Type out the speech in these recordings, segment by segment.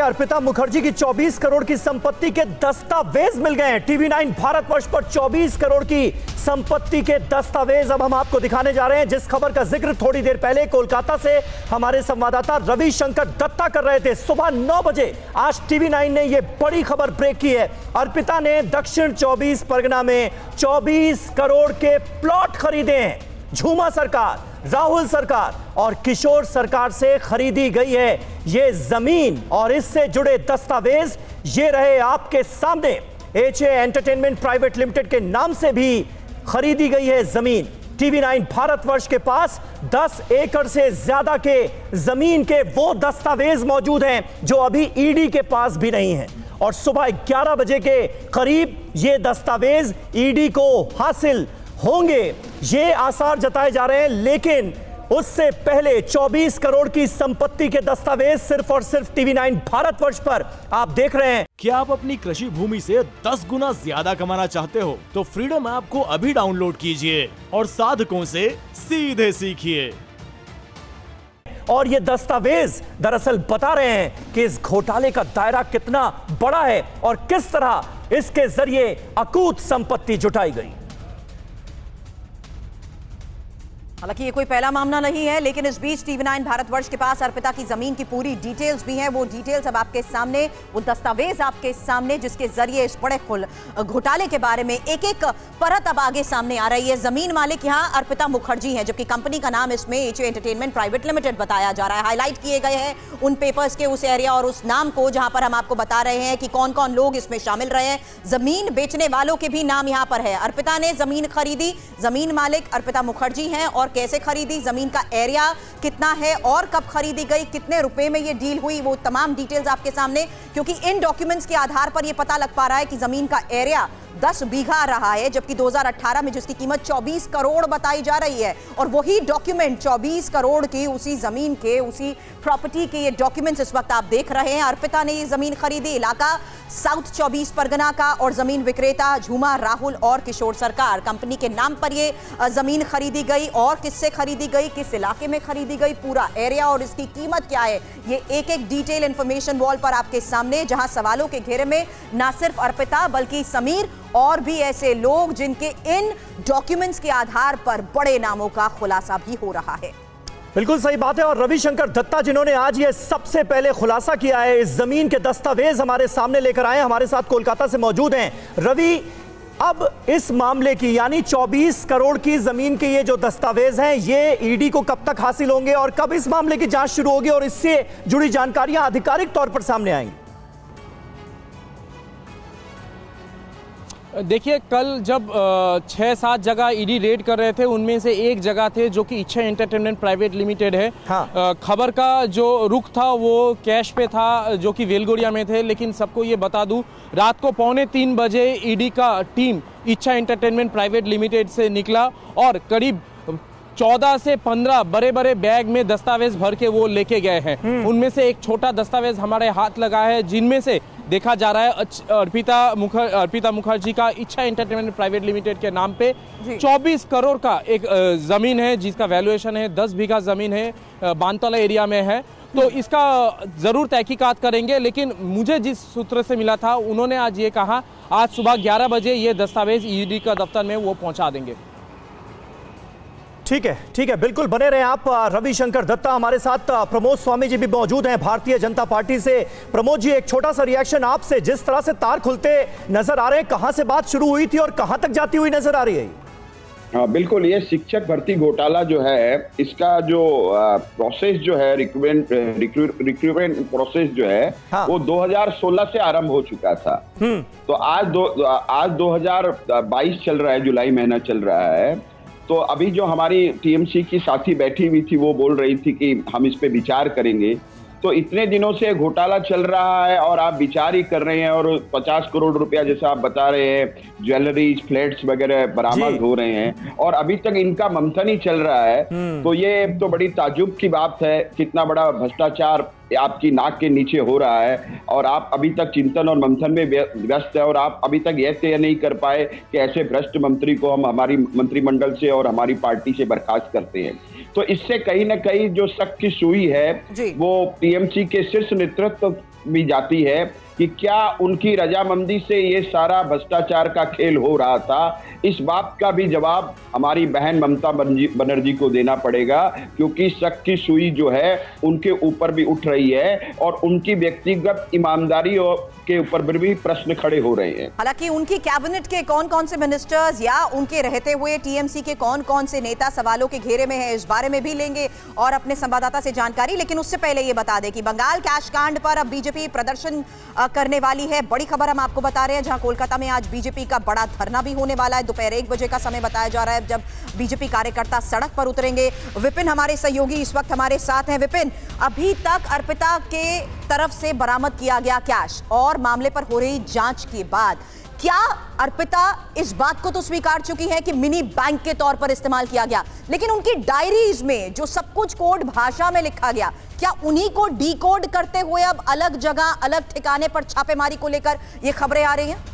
अर्पिता मुखर्जी की 24 करोड़ की संपत्ति के दस्तावेज मिल गए हैं। TV9 भारतवर्ष पर 24 करोड़ की संपत्ति के दस्तावेज अब हम आपको दिखाने जा रहे हैं, जिस खबर का जिक्र थोड़ी देर पहले कोलकाता से हमारे संवाददाता रविशंकर दत्ता कर रहे थे। सुबह 9 बजे आज TV9 ने यह बड़ी खबर ब्रेक की है। अर्पिता ने दक्षिण 24 परगना में 24 करोड़ के प्लॉट खरीदे हैं। झूमा सरकार, राहुल सरकार और किशोर सरकार से खरीदी गई है ये जमीन और इससे जुड़े दस्तावेज ये रहे आपके सामने। HA एंटरटेनमेंट प्राइवेट लिमिटेड के नाम से भी खरीदी गई है जमीन। TV9 भारतवर्ष के पास 10 एकड़ से ज्यादा के जमीन के वो दस्तावेज मौजूद हैं जो अभी ED के पास भी नहीं है और सुबह 11 बजे के करीब ये दस्तावेज ED को हासिल होंगे, ये आसार जताए जा रहे हैं। लेकिन उससे पहले 24 करोड़ की संपत्ति के दस्तावेज सिर्फ और सिर्फ TV9 भारतवर्ष पर आप देख रहे हैं। क्या आप अपनी कृषि भूमि से 10 गुना ज्यादा कमाना चाहते हो तो फ्रीडम ऐप को अभी डाउनलोड कीजिए और साधकों से सीधे सीखिए। और ये दस्तावेज दरअसल बता रहे हैं कि इस घोटाले का दायरा कितना बड़ा है और किस तरह इसके जरिए अकूत संपत्ति जुटाई गई। हालांकि ये कोई पहला मामला नहीं है, लेकिन इस बीच TV9 भारतवर्ष के पास अर्पिता की जमीन की पूरी डिटेल्स भी हैं। वो डिटेल्स अब आपके सामने, वो दस्तावेज आपके सामने, जिसके जरिए इस बड़े घोटाले के बारे में एक एक परत अब आगे सामने आ रही है। जमीन मालिक यहाँ अर्पिता मुखर्जी हैं, जबकि कंपनी का नाम इसमें HA एंटरटेनमेंट प्राइवेट लिमिटेड बताया जा रहा है। हाईलाइट किए गए हैं उन पेपर्स के उस एरिया और उस नाम को जहां पर हम आपको बता रहे हैं कि कौन कौन लोग इसमें शामिल रहे हैं। जमीन बेचने वालों के भी नाम यहाँ पर है। अर्पिता ने जमीन खरीदी, जमीन मालिक अर्पिता मुखर्जी हैं। और कैसे खरीदी, जमीन का एरिया कितना है और कब खरीदी गई, कितने रुपए में ये डील हुई, वो तमाम डिटेल्स आपके सामने, क्योंकि इन डॉक्यूमेंट्स के आधार पर ये पता लग पा रहा है कि जमीन का एरिया 10 बीघा रहा है, जबकि 2018 में जिसकी कीमत 24 करोड़ बताई जा रही है। और वही डॉक्यूमेंट 24 करोड़ की उसी जमीन के, उसी प्रॉपर्टी के ये डॉक्यूमेंट्स इस वक्त आप देख रहे हैं। अर्पिता ने ये जमीन खरीदी, इलाका साउथ 24 परगना का, और जमीन विक्रेता झूमा, राहुल और किशोर सरकार। कंपनी के नाम पर ये जमीन खरीदी गई और किससे खरीदी गई, किस इलाके में खरीदी गई, पूरा एरिया और इसकी कीमत क्या है, ये एक एक डिटेल इंफॉर्मेशन वॉल पर आपके सामने, जहां सवालों के घेरे में ना सिर्फ अर्पिता बल्कि समीर और भी ऐसे लोग जिनके इन डॉक्यूमेंट्स के आधार पर बड़े नामों का खुलासा भी हो रहा है। बिल्कुल सही बात है। और रविशंकर दत्ता जिन्होंने आज ये सबसे पहले खुलासा किया है, इस जमीन के दस्तावेज हमारे सामने लेकर आए, हमारे साथ कोलकाता से मौजूद हैं। रवि, अब इस मामले की यानी 24 करोड़ की जमीन के ये जो दस्तावेज हैं, ये ED को कब तक हासिल होंगे और कब इस मामले की जांच शुरू होगी और इससे जुड़ी जानकारियां आधिकारिक तौर पर सामने आएंगी? देखिए, कल जब 6-7 जगह ED रेड कर रहे थे, उनमें से एक जगह थे जो कि HA एंटरटेनमेंट प्राइवेट लिमिटेड है। हाँ। खबर का जो रुख था वो कैश पे था, जो कि वेलगोरिया में थे। लेकिन सबको ये बता दूं, रात को 2:45 बजे ED का team HA entertainment private limited से निकला और करीब 14 से 15 बड़े बड़े बैग में दस्तावेज भर के वो लेके गए हैं। उनमें से एक छोटा दस्तावेज हमारे हाथ लगा है, जिनमें से देखा जा रहा है अर्पिता मुखर्जी का HA एंटरटेनमेंट प्राइवेट लिमिटेड के नाम पे 24 करोड़ का एक जमीन है, जिसका वैल्यूएशन है 10 बीघा जमीन है, बानतला एरिया में है। तो इसका जरूर तहकीकात करेंगे। लेकिन मुझे जिस सूत्र से मिला था, उन्होंने आज ये कहा आज सुबह 11 बजे ये दस्तावेज ED का दफ्तर में वो पहुंचा देंगे। ठीक है, बिल्कुल बने रहे आप। रविशंकर दत्ता हमारे साथ, प्रमोद स्वामी जी भी मौजूद हैं भारतीय जनता पार्टी से। प्रमोद जी, एक छोटा सा रिएक्शन आपसे, जिस तरह से तार खुलते नजर आ रहे हैं, कहां से बात शुरू हुई थी और कहां तक जाती हुई नजर आ रही है? हाँ, बिल्कुल, ये शिक्षक भर्ती घोटाला जो है, इसका जो प्रोसेस जो है, रिक्रूटमेंट प्रोसेस जो है, हाँ। वो 2016 से आरंभ हो चुका था। तो आज 2022 चल रहा है, जुलाई महीना चल रहा है। तो अभी जो हमारी TMC की साथी बैठी हुई थी, वो बोल रही थी कि हम इस पे विचार करेंगे। तो इतने दिनों से घोटाला चल रहा है और आप विचार ही कर रहे हैं, और 50 करोड़ रुपया जैसा आप बता रहे हैं, ज्वेलरीज, फ्लैट्स वगैरह बरामद हो रहे हैं और अभी तक इनका मंथन ही चल रहा है। तो ये तो बड़ी ताज्जुब की बात है, कितना बड़ा भ्रष्टाचार आपकी नाक के नीचे हो रहा है और आप अभी तक चिंतन और मंथन में व्यस्त है और आप अभी तक यह तय नहीं कर पाए कि ऐसे भ्रष्ट मंत्री को हम हमारी मंत्रिमंडल से और हमारी पार्टी से बर्खास्त करते हैं। तो इससे कहीं ना कहीं जो शक की सुई है वो TMC के शीर्ष नेतृत्व भी जाती है कि क्या उनकी रजामंदी से ये सारा भ्रष्टाचार का खेल हो रहा था। इस बात का भी जवाब हमारी बहन ममता बनर्जी को देना पड़ेगा, क्योंकि शक की सुई जो है उनके ऊपर भी उठ रही है और उनकी व्यक्तिगत ईमानदारी के ऊपर भी प्रश्न खड़े हो रहे हैं। हालांकि उनकी कैबिनेट के कौन कौन से मिनिस्टर्स या उनके रहते हुए टीएमसी के कौन कौन से नेता सवालों के घेरे में है, इस बारे में भी लेंगे और अपने संवाददाता से जानकारी। लेकिन उससे पहले ये बता दें कि बंगाल कैश कांड पर अब बीजेपी प्रदर्शन करने वाली है। बड़ी खबर हम आपको बता रहे हैं, जहां कोलकाता में आज बीजेपी का बड़ा धरना भी होने वाला है। दोपहर 1 बजे का समय बताया जा रहा है जब बीजेपी कार्यकर्ता सड़क पर उतरेंगे। विपिन हमारे सहयोगी इस वक्त हमारे साथ हैं। विपिन, अभी तक अर्पिता के तरफ से बरामद किया गया कैश और मामले पर हो रही जांच के बाद क्या अर्पिता इस बात को तो स्वीकार चुकी है कि मिनी बैंक के तौर पर इस्तेमाल किया गया, लेकिन उनकी डायरीज में जो सब कुछ कोड भाषा में लिखा गया, क्या उन्हीं को डीकोड करते हुए अब अलग जगह अलग ठिकाने पर छापेमारी को लेकर ये खबरें आ रही हैं?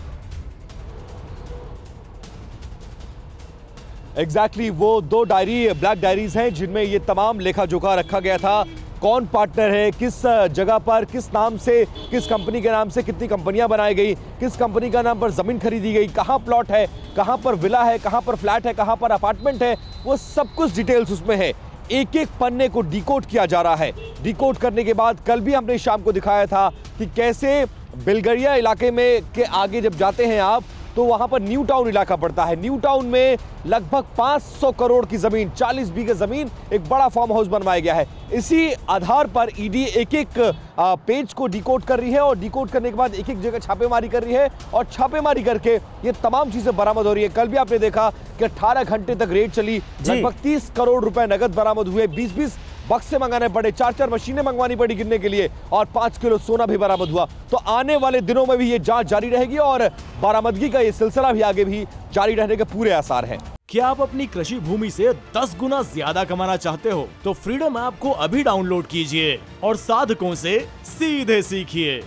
एग्जैक्टली वो 2 डायरी, ब्लैक डायरीज हैं जिनमें ये तमाम लेखा जोखा रखा गया था। कौन पार्टनर है, किस जगह पर, किस नाम से, किस कंपनी के नाम से कितनी कंपनियां बनाई गई, किस कंपनी का नाम पर जमीन खरीदी गई, कहां प्लॉट है, कहां पर विला है, कहां पर फ्लैट है, कहां पर अपार्टमेंट है, वो सब कुछ डिटेल्स उसमें है। एक एक पन्ने को डिकोड किया जा रहा है। डिकोड करने के बाद कल भी हमने शाम को दिखाया था कि कैसे बिलगरिया इलाके में के आगे जब जाते हैं आप तो वहां पर न्यू टाउन इलाका पड़ता है। न्यू टाउन में लगभग 500 करोड़ की जमीन, 40 बीघे जमीन, एक बड़ा फार्म हाउस बनवाया गया है। इसी आधार पर ईडी एक एक पेज को डिकोड कर रही है और डिकोड करने के बाद एक एक जगह छापेमारी कर रही है और छापेमारी करके ये तमाम चीजें बरामद हो रही है। कल भी आपने देखा कि 18 घंटे तक रेड चली, लगभग 30 करोड़ रुपए नगद बरामद हुए, 20-20 बक्से मंगाने पड़े, 4-4 मशीनें मंगवानी पड़ी गिनने के लिए और 5 किलो सोना भी बरामद हुआ। तो आने वाले दिनों में भी ये जांच जारी रहेगी और बरामदगी का ये सिलसिला भी आगे भी जारी रहने के पूरे आसार हैं। क्या आप अपनी कृषि भूमि से 10 गुना ज्यादा कमाना चाहते हो तो फ्रीडम ऐप को अभी डाउनलोड कीजिए और साधकों से सीधे सीखिए।